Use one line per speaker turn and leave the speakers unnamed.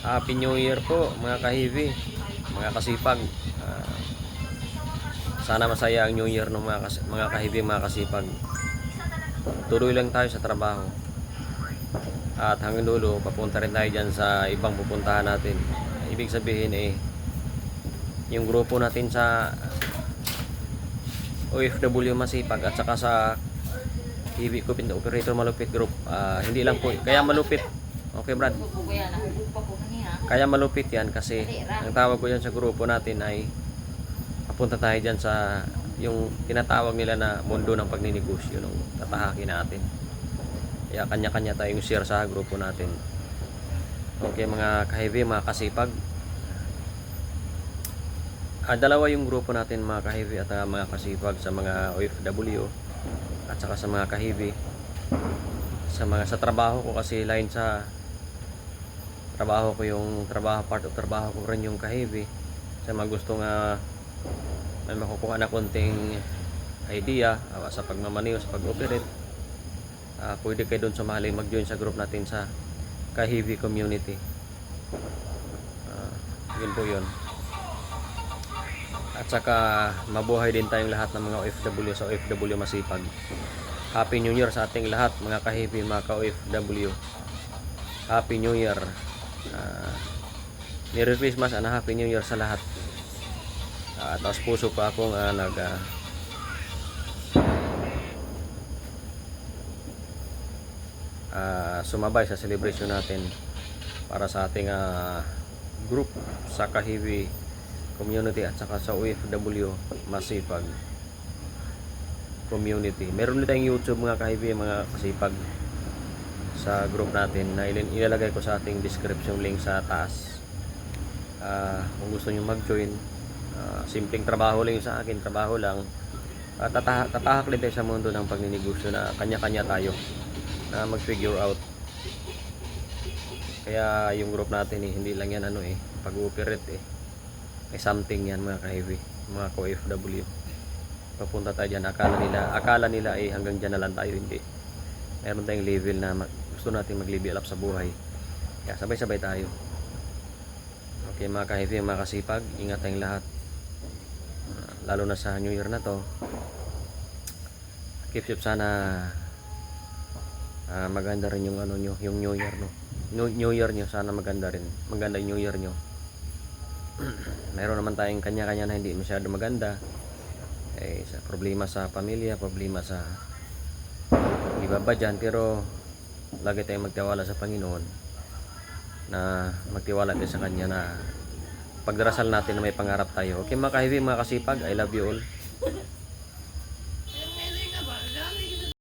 Happy New Year po mga kahivi, mga kasipag. Sana masaya ang New Year ng mga kahivi, mga kasipag. Tuloy lang tayo sa trabaho. At hanggang dulo, papunta rin tayo dyan sa ibang pupuntahan natin. Ibig sabihin yung grupo natin sa OFW masipag at saka sa TV Kupin Operator Malupit Group. Hindi lang po, kaya malupit. Okay, Brad? Kaya malupit yan kasi ang tawag ko yan sa grupo natin ay papunta tayo dyan sa yung tinatawag nila na mundo ng pagninegosyo nung tatahakin natin. Kaya kanya-kanya tayong share sa grupo natin. Okay mga ka-heavy, mga kasipag. Dalawa yung grupo natin mga ka-heavy at mga kasipag sa mga OFW at saka sa mga ka-heavy. Sa trabaho ko kasi line sa trabaho ko yung part of trabaho ko rin yung ka-heavy. Sa mga gustong may makukuha na konting idea sa pagmamaneho, sa pag-operate, pwede kayo doon sumali, mag-join sa group natin sa ka-heavy community. Yun po yun. At saka mabuhay din tayong lahat ng mga OFW sa OFW masipag. Happy New Year sa ating lahat mga ka-heavy, mga ka-OFW. Happy New Year. Merry Christmas and Happy New Year sa lahat. Tapos puso pa akong sumabay sa celebration natin para sa ating group sa ka-heavy community at saka sa OFW masipag community. Meron din tayong YouTube mga ka-heavy, mga kasipag sa group natin na ilalagay ko sa ating description link sa taas. Kung gusto nyo mag-join, simpleng trabaho lang yung sa akin, trabaho lang. Tatahak din tayo sa mundo ng pagninegosyo na kanya-kanya tayo na mag-figure out. Kaya yung group natin hindi lang yan pag-ooperate may something yan mga ka-heavy, mga ka-OFW. Papunta tayo dyan, akala nila hanggang dyan na lang tayo, hindi. Meron tayong level na gusto natin mag-level up sa buhay. Kaya sabay-sabay tayo. Okay mga ka-heavy, mga kasipag, ingat tayong lahat. Lalo na sa New Year na to. Keep safe sana. Maganda rin yung yung New Year New Year nyo, sana maganda rin. Maganda yung New Year nyo. Meron naman tayong kanya-kanya na hindi masyado maganda. Sa problema sa pamilya, problema sa iba ba dyan, pero lagi tayong magtiwala sa Panginoon, na magtiwala tayo sa Kanya, na pagdarasal natin na may pangarap tayo. Okay mga ka-heavy, mga kasipag, I love you all.